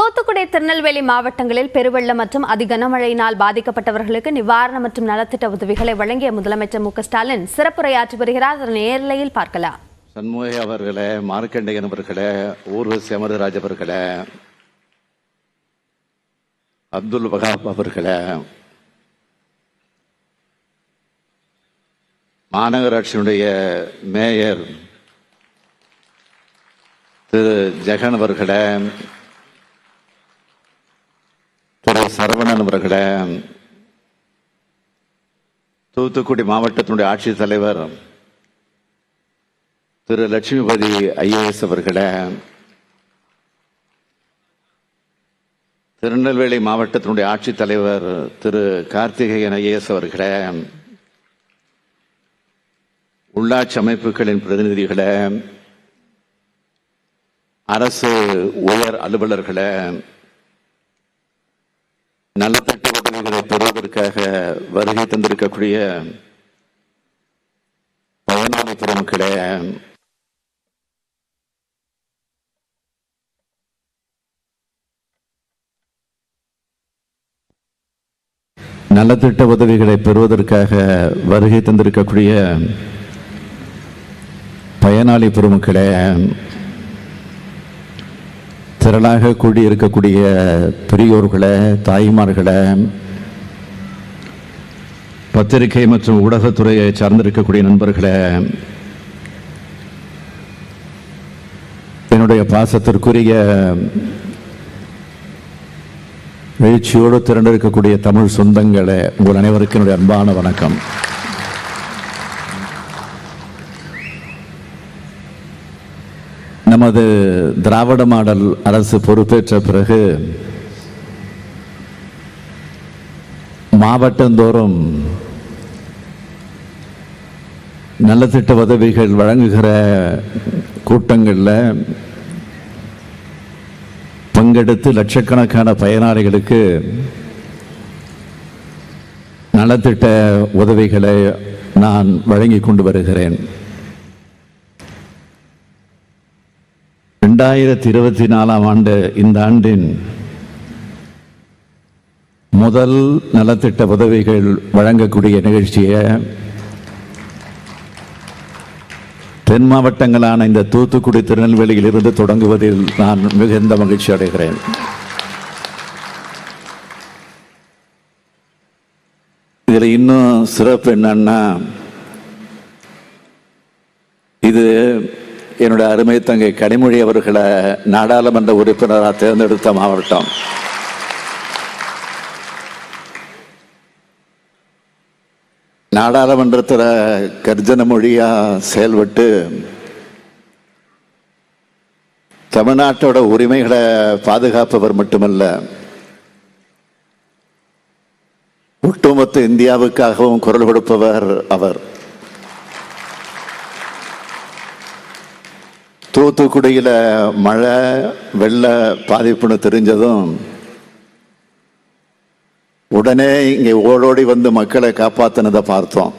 தூத்துக்குடி, திருநெல்வேலி மாவட்டங்களில் பெருவெள்ளம் மற்றும் அதிகனமழையினால் பாதிக்கப்பட்டவர்களுக்கு நிவாரண மற்றும் நலத்திட்ட உதவிகளை வழங்கிய முதலமைச்சர் மு.க.ஸ்டாலின் சிறப்புரையாற்றி வருகிறார். அதனை நேரலையில் பார்க்கலாம். சண்முகை அவர்களே, மார்க்கண்டேயன் அவர்களே, ஊர்வசி அமர்ராஜ் அவர்களே, அப்துல் வகாப் அவர்களே, மாநகராட்சியினுடைய மேயர் திரு ஜெகன் அவர்களே, திரு சரவணன் அவர்களே, தூத்துக்குடி மாவட்டத்தினுடைய ஆட்சித்தலைவர் திரு லட்சுமிபதி ஐஏஎஸ் அவர்களே, திருநெல்வேலி மாவட்டத்தினுடைய ஆட்சித்தலைவர் திரு கார்த்திகேயன் ஐஏஎஸ் அவர்களே, உள்ளாட்சி அமைப்புகளின் பிரதிநிதிகளே, அரசு உயர் அலுவலர்களே, நலத்திட்ட உதவிகளை பெறுவதற்காக வருகை தந்திருக்கக்கூடிய பயனாளி பெருமக்களே, நலத்திட்ட உதவிகளை பெறுவதற்காக வருகை தந்திருக்கக்கூடிய பயனாளி பெருமக்களே, திரளாக கூடியிருக்கக்கூடிய பெரியோர்களே, தாய்மார்களே, பத்திரிகை மற்றும் ஊடகத்துறையை சார்ந்திருக்கக்கூடிய நண்பர்களே, என்னுடைய பாசத்திற்குரிய எழுச்சியோடு திரண்டிருக்கக்கூடிய தமிழ் சொந்தங்களே, உங்கள் அனைவருக்கும் என்னுடைய அன்பான வணக்கம். நமது திராவிட மாடல் அரசு பொறுப்பேற்ற பிறகு மாவட்டந்தோறும் நலத்திட்ட உதவிகள் வழங்குகிற கூட்டங்களில் பங்கெடுத்து லட்சக்கணக்கான பயனாளிகளுக்கு நலத்திட்ட உதவிகளை நான் வழங்கி கொண்டு வருகிறேன். 2024ஆம் ஆண்டு இந்த ஆண்டின் முதல் நலத்திட்ட உதவிகள் வழங்கக்கூடிய நிகழ்ச்சியை தென் மாவட்டங்களான இந்த தூத்துக்குடி, திருநெல்வேலியில் இருந்து தொடங்குவதில் நான் மிகுந்த மகிழ்ச்சி அடைகிறேன். இதில் இன்னும் சிறப்பு என்னன்னா, இது என்னுடைய அருமை தங்கை கனிமொழி அவர்களை நாடாளுமன்ற உறுப்பினராக தேர்ந்தெடுத்த மாவட்டம். நாடாளுமன்றத்தில் கர்ஜன மொழியா செயல்பட்டு தமிழ்நாட்டோட உரிமைகளை பாதுகாப்பவர் மட்டுமல்ல, ஒட்டுமொத்த இந்தியாவுக்காகவும் குரல் கொடுப்பவர் அவர். தூத்துக்குடியில் மழை வெள்ள பாதிப்புன்னு தெரிஞ்சதும் உடனே இங்கே ஓடோடி வந்து மக்களை காப்பாற்றினதை பார்த்தோம்.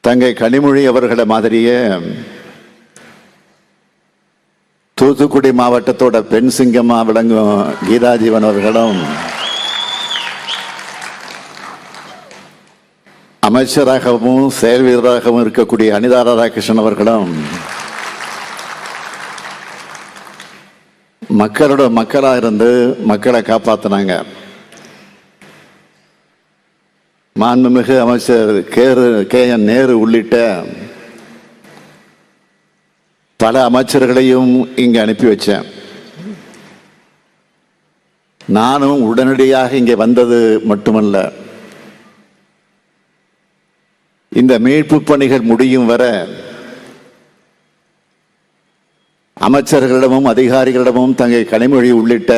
தங்கை கனிமொழி அவர்களை மாதிரியே தூத்துக்குடி மாவட்டத்தோட பெண் சிங்கமா விளங்கும் கீதாஜீவன் அவர்களும், அமைச்சராகவும் செயல் வீரராகவும் இருக்கக்கூடிய அனிதா ராதாகிருஷ்ணன் அவர்களும் மக்களோட மக்களாக இருந்து மக்களை காப்பாற்றினாங்க. மாண்புமிகு அமைச்சர் கே.என். நேரு உள்ளிட்ட பல அமைச்சர்களையும் இங்கே அனுப்பி வச்சேன். நானும் உடனடியாக இங்கே வந்தது மட்டுமல்ல, இந்த மீட்பு பணிகள் முடியும் வரை அமைச்சர்களிடமும் அதிகாரிகளிடமும் தங்கை கனிமொழி உள்ளிட்ட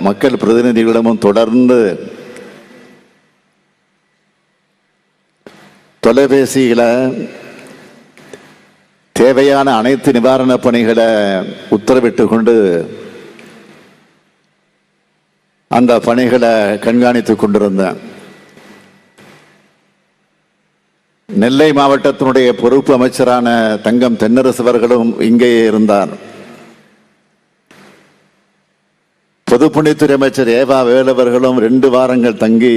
மக்கள் பிரதிநிதிகளிடமும் தொடர்ந்து தொலைபேசியில தேவையான அனைத்து நிவாரணப் பணிகளை உத்தரவிட்டு கொண்டு அந்த பணிகளை கண்காணித்துக் கொண்டிருந்தேன். நெல்லை மாவட்டத்தினுடைய பொறுப்பு அமைச்சரான தங்கம் தென்னரசு அவர்களும் இங்கேயே இருந்தார். பொதுப்பணித்துறை அமைச்சர் ஏவா வேலவர்களும் 2 வாரங்கள் தங்கி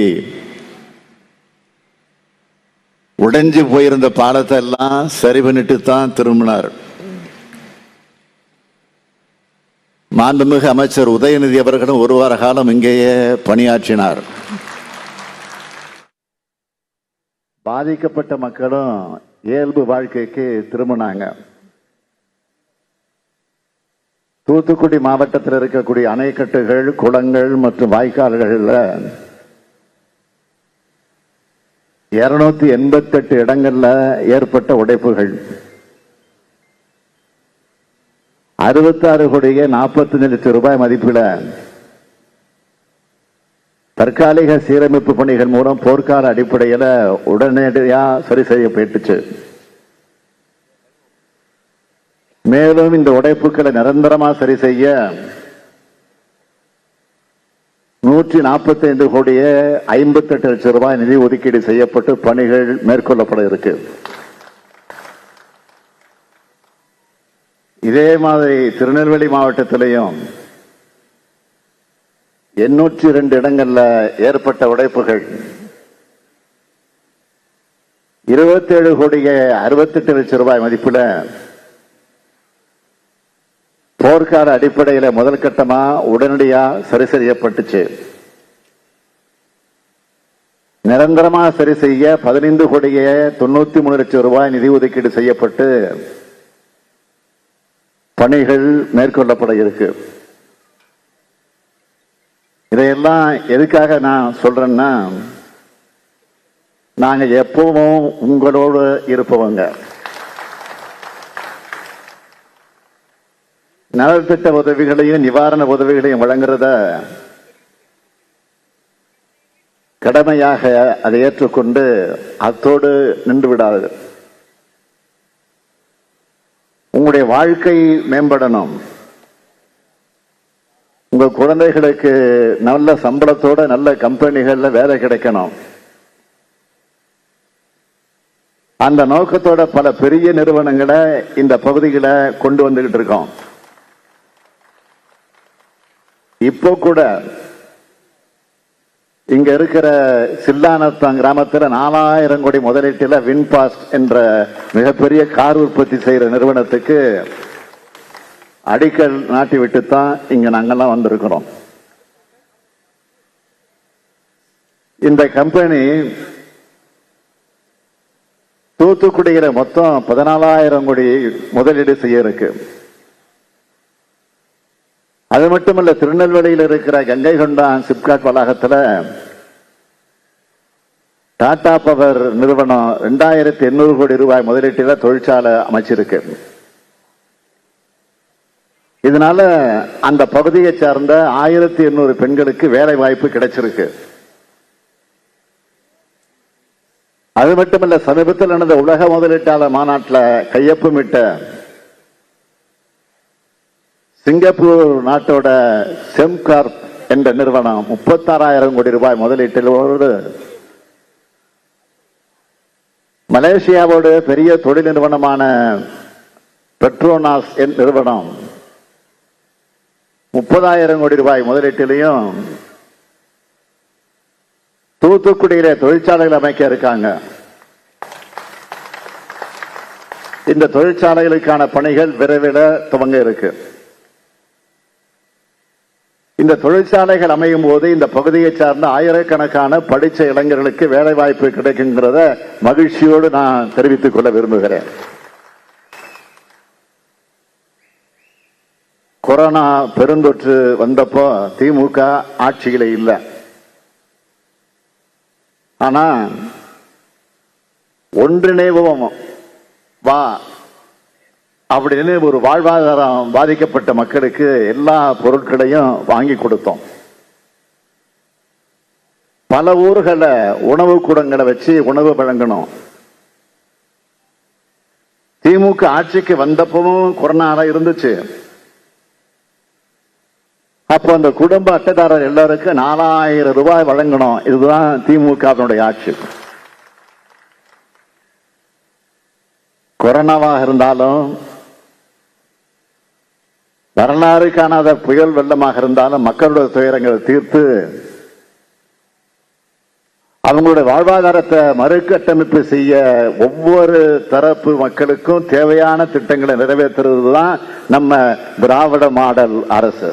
உடைஞ்சு போயிருந்த பாலத்தை எல்லாம் சரி பண்ணிட்டு தான் திரும்பினார். மாண்புமிகு அமைச்சர் உதயநிதி அவர்களும் 1 வார காலம் இங்கேயே பணியாற்றினார். பாதிக்கப்பட்ட மக்களும் இயல்பு வாழ்க்கைக்கு திரும்பினாங்க. தூத்துக்குடி மாவட்டத்தில் இருக்கக்கூடிய அணைக்கட்டுகள், குளங்கள் மற்றும் வாய்க்கால்களில் 288 இடங்கள்ல ஏற்பட்ட உடைப்புகள் 66 கோடியே 45 லட்சம் ரூபாய் மதிப்பில் தற்காலிக சீரமைப்பு பணிகள் மூலம் போர்க்கால அடிப்படையில் உடனடியாக சரி செய்யப்பட்டுச்சு. மேலும் இந்த உடைப்புகளை நிரந்தரமா சரி செய்ய 145 கோடியே 58 லட்சம் ரூபாய் நிதி ஒதுக்கீடு செய்யப்பட்டு பணிகள் மேற்கொள்ளப்பட இருக்கு. இதே மாதிரி திருநெல்வேலி மாவட்டத்திலையும் 802 இடங்கள்ல ஏற்பட்ட உடைப்புகள் 27 கோடியே 68 லட்சம் ரூபாய் மதிப்புல போர்க்கால அடிப்படையில் முதல் கட்டமா உடனடியா சரி செய்யப்பட்டுச்சு. நிரந்தரமா சரி செய்ய 15 கோடியே 93 லட்சம் ரூபாய் நிதி ஒதுக்கீடு செய்யப்பட்டு பணிகள் மேற்கொள்ளப்பட இருக்கு. இதையெல்லாம் எதுக்காக நான் சொல்றேன்னா, நாங்க எப்பவும் உங்களோடு இருப்பவங்க. நலத்திட்ட உதவிகளையும் நிவாரண உதவிகளையும் வழங்குறத கடமையாக அதை ஏற்றுக்கொண்டு அத்தோடு நின்று விடாது. உங்களுடைய வாழ்க்கை மேம்படணும், உங்க குழந்தைகளுக்கு நல்ல சம்பளத்தோட நல்ல கம்பெனிகள்ல வேலை கிடைக்கணும். அந்த நோக்கத்தோட பல பெரிய நிறுவனங்களை இந்த பகுதிகளை கொண்டு வந்துகிட்டு இருக்கோம். இப்போ கூட இங்க இருக்கிற சில்லானத்தான் கிராமத்தில் 4000 கோடி முதலீட்டில் வின்பாஸ்ட் என்ற மிகப்பெரிய கார் உற்பத்தி செய்யற நிறுவனத்துக்கு அடிக்கல் நாட்டி விட்டுத்தான் இங்க நாங்கெல்லாம் வந்திருக்கிறோம். இந்த கம்பெனி தூத்துக்குடியில மொத்தம் 14,000 கோடி முதலீடு செய்ய இருக்கு. அது மட்டுமல்ல, திருநெல்வேலியில் இருக்கிற கங்கை கொண்டான் சிப்காட் வளாகத்தில் டாடா பவர் நிறுவனம் 2800 கோடி ரூபாய் முதலீட்டில் தொழிற்சாலை அமைச்சிருக்கு. இதனால அந்த பகுதியை சார்ந்த 1800 பெண்களுக்கு வேலை வாய்ப்பு கிடைச்சிருக்கு. அது மட்டுமல்ல, சமீபத்தில் நடந்த உலக முதலீட்டாளர் மாநாட்டில் கையொப்பமிட்ட சிங்கப்பூர் நாட்டோட செம்கார்ப் என்ற நிறுவனம் 36,000 கோடி ரூபாய் முதலீட்டிலோடு மலேசியாவோட பெரிய தொழில் நிறுவனமான பெட்ரோனாஸ் நிறுவனம் 30,000 கோடி ரூபாய் முதலீட்டிலையும் தூத்துக்குடியில தொழிற்சாலைகள் அமைக்க இருக்காங்க. இந்த தொழிற்சாலைகளுக்கான பணிகள் விரைவில் துவங்க இருக்கு. இந்த தொழிற்சாலைகள் அமையும் போது இந்த பகுதியை சார்ந்த ஆயிரக்கணக்கான படித்த இளைஞர்களுக்கு வேலை வாய்ப்பு கிடைக்குங்கிறத மகிழ்ச்சியோடு நான் தெரிவித்துக் கொள்ள விரும்புகிறேன். கொரோனா பெருந்தொற்று வந்தப்போ திமுக ஆட்சியில இல்லை. ஆனா ஒன்றிணைவோம் வா அப்படின்னு ஒரு வாழ்வாதாரம் பாதிக்கப்பட்ட மக்களுக்கு எல்லா பொருட்களையும் வாங்கி கொடுத்தோம். பல ஊர்களில் உணவு கூடங்களை வச்சு உணவு வழங்கணும். திமுக ஆட்சிக்கு வந்தப்பவும் கொரோனா இருந்துச்சு. அப்போ அந்த குடும்ப அட்டைதாரர் எல்லாருக்கும் 4,000 ரூபாய் வழங்கணும். இதுதான் திமுக ஆட்சி. கொரோனாவாக இருந்தாலும் வரலாறு காணாத புயல் வெள்ளமாக இருந்தாலும் மக்களுடைய துயரங்களை தீர்த்து அவங்களுடைய வாழ்வாதாரத்தை மறுகட்டமைப்பு செய்ய ஒவ்வொரு தரப்பு மக்களுக்கும் தேவையான திட்டங்களை நிறைவேற்றுறது தான் நம்ம திராவிட மாடல் அரசு.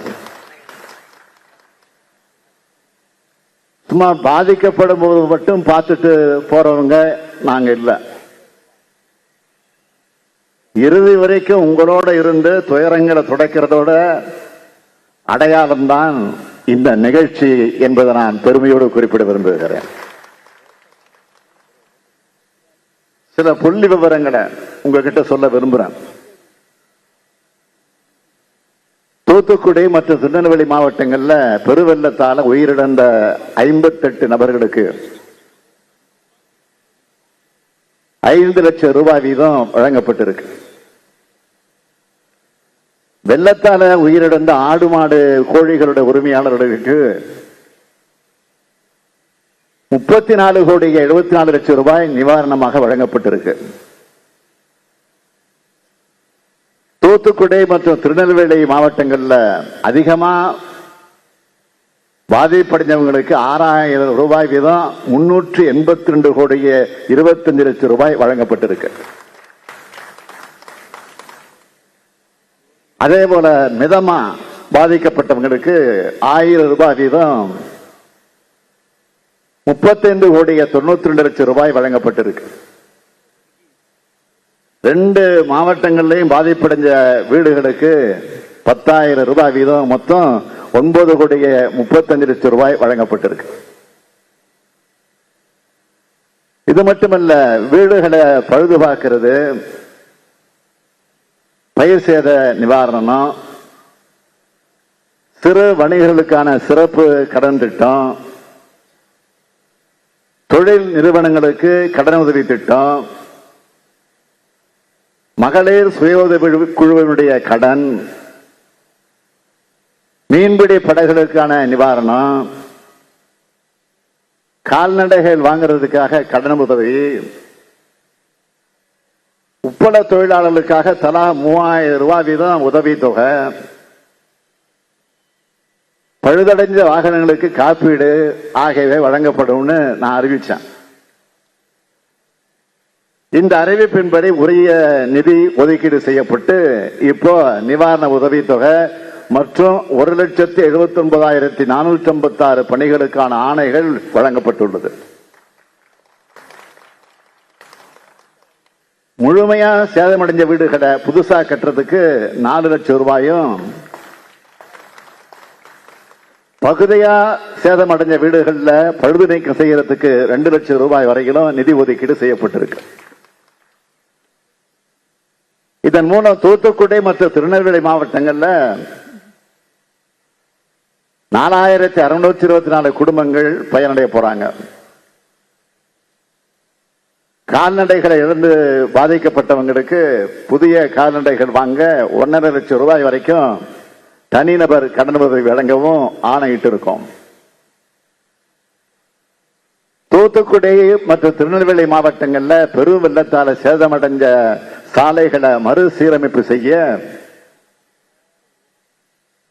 சும்மா பாதிக்கப்படும் போது மட்டும் பார்த்துட்டு போறவங்க நாங்க இல்லை. இறுதி வரைக்கும் உங்களோட இருந்து துயரங்களை துடைக்கிறதோட அடையாளம்தான் இந்த நிகழ்ச்சி என்பதை நான் பெருமையோடு குறிப்பிட விரும்புகிறேன். சில புள்ளி விவரங்களை உங்ககிட்ட சொல்ல விரும்புறேன். தூத்துக்குடி மற்றும் திருநெல்வேலி மாவட்டங்கள்ல பெருவெள்ளத்தால உயிரிழந்த 58 நபர்களுக்கு 5 லட்சம் ரூபாய் வீதம் வழங்கப்பட்டிருக்கு. வெள்ளத்தால உயிரிழந்த ஆடு மாடு கோழிகளுடைய உரிமையாளர்களுக்கு 34 கோடி 74 லட்சம் ரூபாய் நிவாரணமாக வழங்கப்பட்டிருக்கு. தூத்துக்குடி மற்றும் திருநெல்வேலி மாவட்டங்கள்ல அதிகமா பாதிப்படைஞ்சவங்களுக்கு 6000 ரூபாய் வீதம் 382 கோடி 25 லட்சம் ரூபாய் வழங்கப்பட்டிருக்கு. அதே போல மிதமா பாதிக்கப்பட்டவங்களுக்கு 1000 ரூபாய் வீதம் 35 கோடி 92 லட்சம் ரூபாய் வழங்கப்பட்டிருக்கு. 2 மாவட்டங்களிலையும் பாதிப்படைஞ்ச வீடுகளுக்கு 10,000 ரூபாய் வீதம் மொத்தம் 9 கோடி 35 லட்சம் ரூபாய் வழங்கப்பட்டிருக்கு. இது மட்டுமல்ல, வீடுகளை பழுது பார்க்கிறது, பயிர் சேத நிவாரணம், சிறு வணிகர்களுக்கான சிறப்பு கடன் திட்டம், தொழில் நிறுவனங்களுக்கு கடனுதவி திட்டம், மகளிர் சுய உதவி குழுவினுடைய கடன், மீன்பிடி படகுகளுக்கான நிவாரணம், கால்நடைகள் வாங்குறதுக்காக கடன் உதவி, உப்பள தொழிலாளர்களுக்காக தலா 3000 ரூபாய் வீதம் உதவி தொகை, பழுதடைஞ்ச வாகனங்களுக்கு காப்பீடு ஆகியவை வழங்கப்படும் நான் அறிவிச்சேன். இந்த அறிவிப்பின்படி உரிய நிதி ஒதுக்கீடு செய்யப்பட்டு இப்போ நிவாரண உதவி தொகை மற்றும் 1,79,456 பணிகளுக்கான ஆணைகள் வழங்கப்பட்டுள்ளது. முழுமையா சேதமடைஞ்ச வீடுகளை புதுசா கட்டுறதுக்கு 4 லட்சம் ரூபாயும், பகுதியா சேதமடைஞ்ச வீடுகள்ல பழுது நீக்கம் செய்யறதுக்கு 2 லட்சம் ரூபாய் வரையிலும் நிதி ஒதுக்கீடு செய்யப்பட்டிருக்கு. இதன் மூலம் தூத்துக்குடி மற்றும் திருநெல்வேலி மாவட்டங்கள்ல 4624 குடும்பங்கள் பயனடைய போறாங்க. கால்நடைகளை இழந்து பாதிக்கப்பட்டவங்களுக்கு புதிய கால்நடைகள் வாங்க 1.5 லட்சம் ரூபாய் வரைக்கும் தனிநபர் கடன் உதவி வழங்கவும் ஆணையிட்டு இருக்கோம். தூத்துக்குடி மற்றும் திருநெல்வேலி மாவட்டங்கள்ல பெரும் வெள்ளத்தால சேதமடைஞ்ச சாலைகளை மறுசீரமைப்பு செய்ய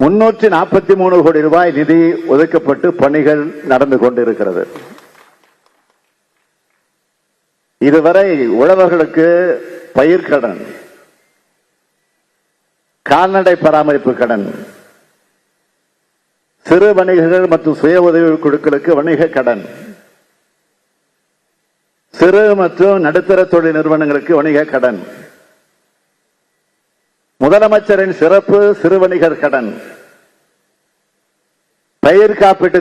343 கோடி ரூபாய் நிதி ஒதுக்கப்பட்டு பணிகள் நடந்து கொண்டிருக்கிறது. இதுவரை உழவர்களுக்கு பயிர்க்கடன், கால்நடை பராமரிப்பு கடன், சிறு வணிகர்கள் மற்றும் சுய உதவி குழுக்களுக்கு வணிக கடன், சிறு மற்றும் நடுத்தர தொழில் நிறுவனங்களுக்கு வணிக கடன், முதலமைச்சரின் சிறப்பு சிறு வணிகர் கடன், பயிர் காப்பீடு,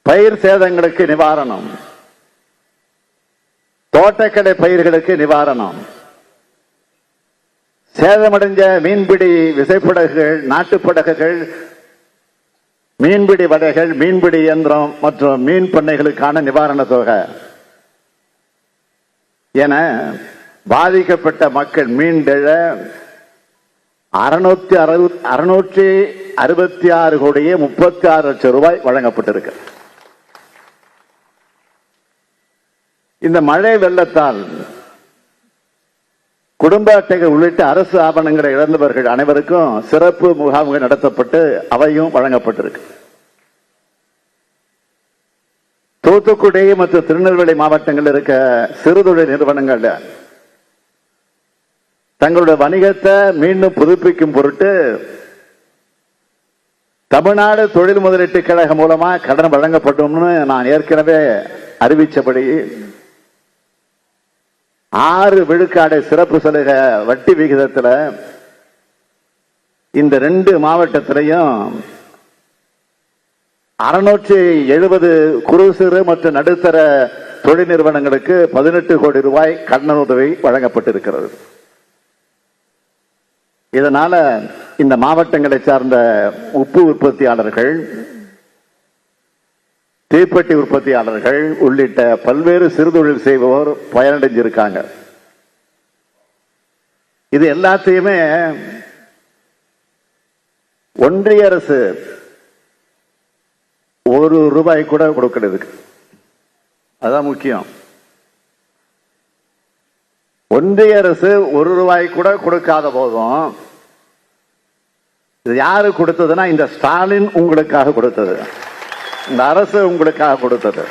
பயிர் சேதங்களுக்கு நிவாரணம், தோட்டக்கலை பயிர்களுக்கு நிவாரணம், சேதமடைஞ்ச மீன்பிடி விசைப்படகுகள், நாட்டுப்படகுகள், மீன்பிடி வலைகள், மீன்பிடி இயந்திரம் மற்றும் மீன் பண்ணைகளுக்கான நிவாரண தொகை என பாதிக்கப்பட்ட மக்கள் மீண்டெழ 666 கோடியே 36 லட்சம் ரூபாய் வழங்கப்பட்டிருக்கு. இந்த மழை வெள்ளத்தால் குடும்ப அட்டைகள் உள்ளிட்ட அரசு ஆவணங்களை இழந்தவர்கள் அனைவருக்கும் சிறப்பு முகாம்கள் நடத்தப்பட்டு அவையும் வழங்கப்பட்டிருக்கு. தூத்துக்குடி மற்றும் திருநெல்வேலி மாவட்டங்களில் இருக்க சிறுதொழில் நிறுவனங்கள் தங்களுடைய வணிகத்தை மீண்டும் புதுப்பிக்கும் பொருட்டு தமிழ்நாடு தொழில் முதலீட்டு கழகம் மூலமா கடன் வழங்கப்படும் நான் ஏற்கனவே அறிவிச்சபடி 6 விழுக்காடு சிறப்பு சலுகை வட்டி விகிதத்தில் இந்த 2 மாவட்டத்திலையும் 670 குறு சிறு மற்றும் நடுத்தர தொழில் நிறுவனங்களுக்கு 18 கோடி ரூபாய் கடன் உதவி வழங்கப்பட்டிருக்கிறது. இதனால இந்த மாவட்டங்களை சார்ந்த உப்பு உற்பத்தியாளர்கள், தீப்பெட்டி உற்பத்தியாளர்கள் உள்ளிட்ட பல்வேறு சிறுதொழில் செய்வோர் பயனடைஞ்சிருக்காங்க. இது எல்லாத்தையுமே ஒன்றிய அரசு ₹1 கூட கொடுக்கிறது. அதான் முக்கியம். ஒன்றிய அரசு ₹1 கூட கொடுக்காத போதும் இது யாரு கொடுத்ததுன்னா இந்த ஸ்டாலின் உங்களுக்காக கொடுத்தது, இந்த அரசு உங்களுக்காக கொடுத்தது.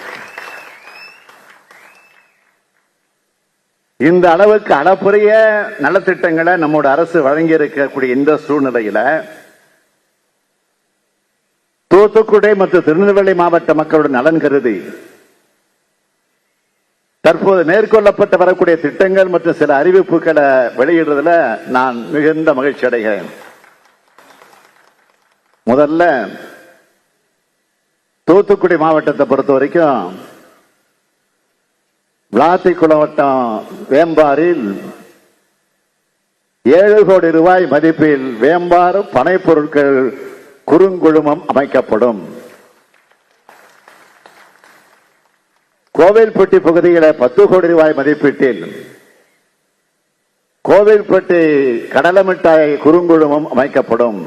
இந்த அளவுக்கு அளப்பரிய நலத்திட்டங்களை நம்முடைய அரசு வழங்கி இருக்கக்கூடிய இந்த சூழ்நிலையில தூத்துக்குடி மற்றும் திருநெல்வேலி மாவட்ட மக்களுடைய நலன் கருதி தற்போது மேற்கொள்ளப்பட்டு வரக்கூடிய திட்டங்கள் மற்றும் சில அறிவிப்புகளை வெளியிடுறதுல நான் மிகுந்த மகிழ்ச்சி அடைகிறேன். முதல்ல தூத்துக்குடி மாவட்டத்தை பொறுத்த வரைக்கும் விளாத்திக்குளம் வட்டம் வேம்பாரில் 7 கோடி ரூபாய் மதிப்பில் வேம்பார் பனை பொருட்கள் குறுங்குழுமம் அமைக்கப்படும். கோவில்பட்டி பகுதியில் 10 கோடி ரூபாய் மதிப்பீட்டில் கோவில்பட்டி கடலமிட்டாய் குறுங்குழுமம் அமைக்கப்படும்.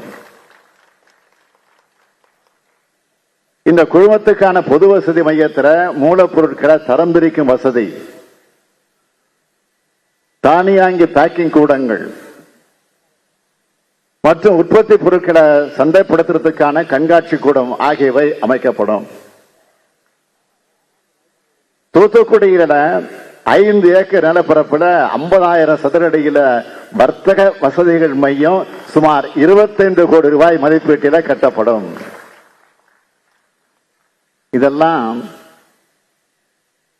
இந்த குழுமத்துக்கான பொது வசதி மையத்தில் மூலப்பொருட்களை தரம் பிரிக்கும் வசதி, தானியாங்கி பேக்கிங் கூடங்கள் மற்றும் உற்பத்தி பொருட்களை சந்தைப்படுத்துவதற்கான கண்காட்சி கூடம் ஆகியவை அமைக்கப்படும். தூத்துக்குடியில 5 ஏக்கர் நிலப்பரப்புல 50,000 சதுர அடியில வர்த்தக வசதிகள் மையம் சுமார் 25 கோடி ரூபாய் மதிப்பீட்டில் கட்டப்படும். இதெல்லாம்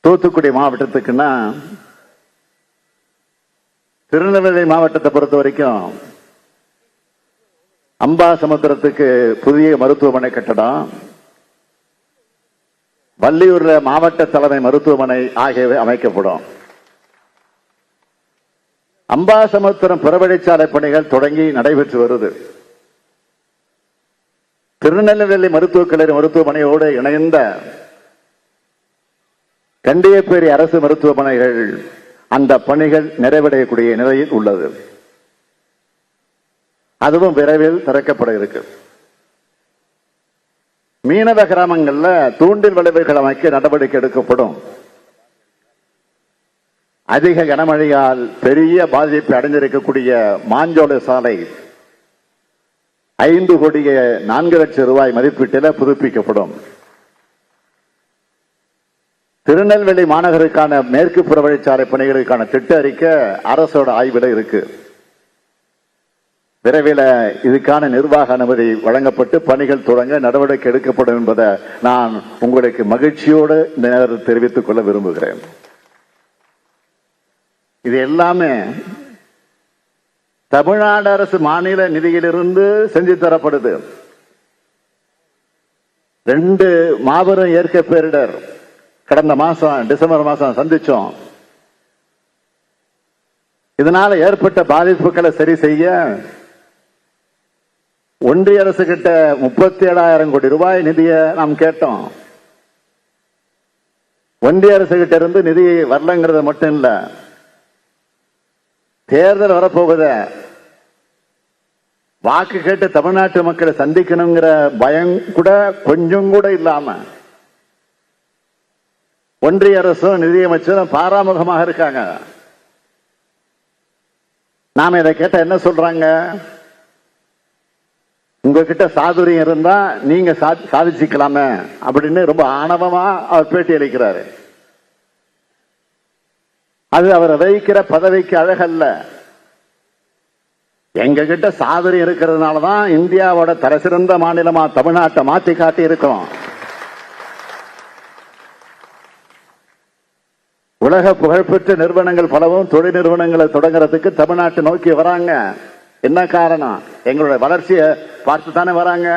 தூத்துக்குடி மாவட்டத்துக்குன்னா, திருநெல்வேலி மாவட்டத்தை பொறுத்த வரைக்கும் அம்பாசமுத்திரத்துக்கு புதிய மருத்துவமனை கட்டடம், வள்ளியூர்ல மாவட்ட தலைமை மருத்துவமனை ஆகியவை அமைக்கப்படும். அம்பாசமுத்திரம் புறவழிச்சாலை பணிகள் தொடங்கி நடைபெற்று வருது. திருநெல்வேலி மருத்துவக் கல்லூரி மருத்துவமனையோடு இணைந்த கண்டியப்பேரி அரசு மருத்துவமனைகள் அந்த பணிகள் நிறைவடையக்கூடிய நிலையில் உள்ளது. அதுவும் விரைவில் திறக்கப்பட இருக்கு. மீனவ கிராமங்கள்ல தூண்டில் விளைவுகள் அமைக்க நடவடிக்கை எடுக்கப்படும். அதிக கனமழையால் பெரிய பாதிப்பை அடைந்திருக்கக்கூடிய மாஞ்சோலை சாலை 5 கோடியே 4 லட்சம் ரூபாய் மதிப்பீட்டில் புதுப்பிக்கப்படும். திருநெல்வேலி மாநகருக்கான மேற்கு புறவழிச்சாலை பணிகளுக்கான திட்ட அறிக்கை அரசோட ஆய்வில் இருக்கு. விரைவில் இதுக்கான நிர்வாக அனுமதி வழங்கப்பட்டு பணிகள் தொடங்க நடவடிக்கை எடுக்கப்படும் என்பதை நான் உங்களுக்கு மகிழ்ச்சியோடு இந்த நேரத்தில் தெரிவித்துக் கொள்ள விரும்புகிறேன். இது எல்லாமே தமிழ்நாடு அரசு மாநில நிதியிலிருந்து செஞ்சு தரப்படுது. 2 மாபெரும் இயற்கை பேரிடர் கடந்த மாசம் டிசம்பர் மாசம் சந்திச்சோம். இதனால ஏற்பட்ட பாதிப்புகளை சரி செய்ய ஒன்றிய அரசு கிட்ட 37,000 கோடி ரூபாய் நிதியை நாம் கேட்டோம். ஒன்றிய அரசு கிட்ட இருந்து நிதி வரலங்கிறது மட்டும் இல்ல, தேர்தல் வரப்போகுத வாக்கு கேட்டு தமிழ்நாட்டு மக்களை சந்திக்கணுங்கிற பயம் கூட கொஞ்சம் கூட இல்லாம ஒன்றிய அரசும் நிதியமைச்சரும் பாராமுகமாக இருக்காங்க. நாம இதை கேட்ட என்ன சொல்றாங்க? உங்ககிட்ட சாதுரியம் இருந்தா நீங்க சாதிச்சுக்கலாமே அப்படின்னு ரொம்ப ஆணவமா அவர் பேட்டி அளிக்கிறாரு. அது அவர் வகிக்கிற பதவிக்கு அழகல்ல. எங்க கிட்ட சாதுரியம் இருக்கிறதுனாலதான் இந்தியாவோட தரசிறந்த மாநிலமா தமிழ்நாட்டை மாத்தி காட்டி இருக்கிறோம். உலக புகழ்பெற்ற நிறுவனங்கள் பலவும் தொழில் நிறுவனங்களை தொடங்குறதுக்கு தமிழ்நாட்டை நோக்கி வராங்க. என்ன காரணம்? எங்களுடைய வளர்ச்சியை பார்த்து தானே வராங்க.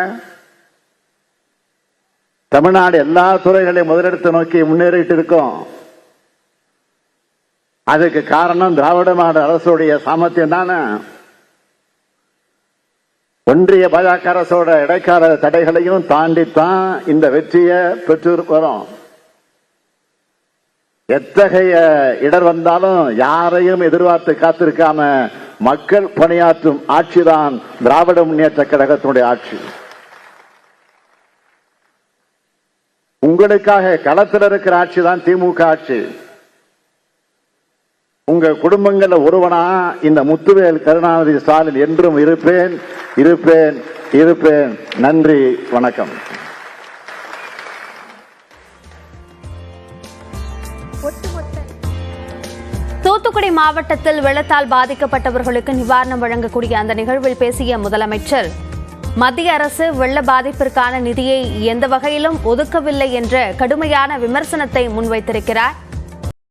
தமிழ்நாடு எல்லா துறைகளையும் முதலிடத்தை நோக்கி முன்னேறிட்டு இருக்கோம். அதுக்கு காரணம் திராவிட மாடல் அரசுடைய சாமர்த்தியம் தானே. ஒன்றிய பாஜக அரசோட இடைக்கால தடைகளையும் தாண்டித்தான் இந்த வெற்றியை பெற்று வரோம். எத்தகைய இடர் வந்தாலும் யாரையும் எதிர்பார்த்து காத்திருக்காம மக்கள் பணியாற்றும் ஆட்சிதான் திராவிட முன்னேற்ற கழகத்தினுடைய ஆட்சி. உங்களுக்காக களத்தில் இருக்கிற ஆட்சி தான் திமுக ஆட்சி. உங்க குடும்பங்கள்ல ஒருவனா இந்த முத்துவேல் கருணாநிதி ஸ்டாலின் என்றும் இருப்பேன் இருப்பேன் இருப்பேன். நன்றி, வணக்கம். தூத்துக்குடி மாவட்டத்தில் வெள்ளத்தால் பாதிக்கப்பட்டவர்களுக்கு நிவாரணம் வழங்கக்கூடிய அந்த நிகழ்வில் பேசிய முதலமைச்சர், மத்திய அரசு வெள்ள பாதிப்பிற்கான நிதியை எந்த வகையிலும் ஒதுக்கவில்லை என்ற கடுமையான விமர்சனத்தை முன்வைத்திருக்கிறார்.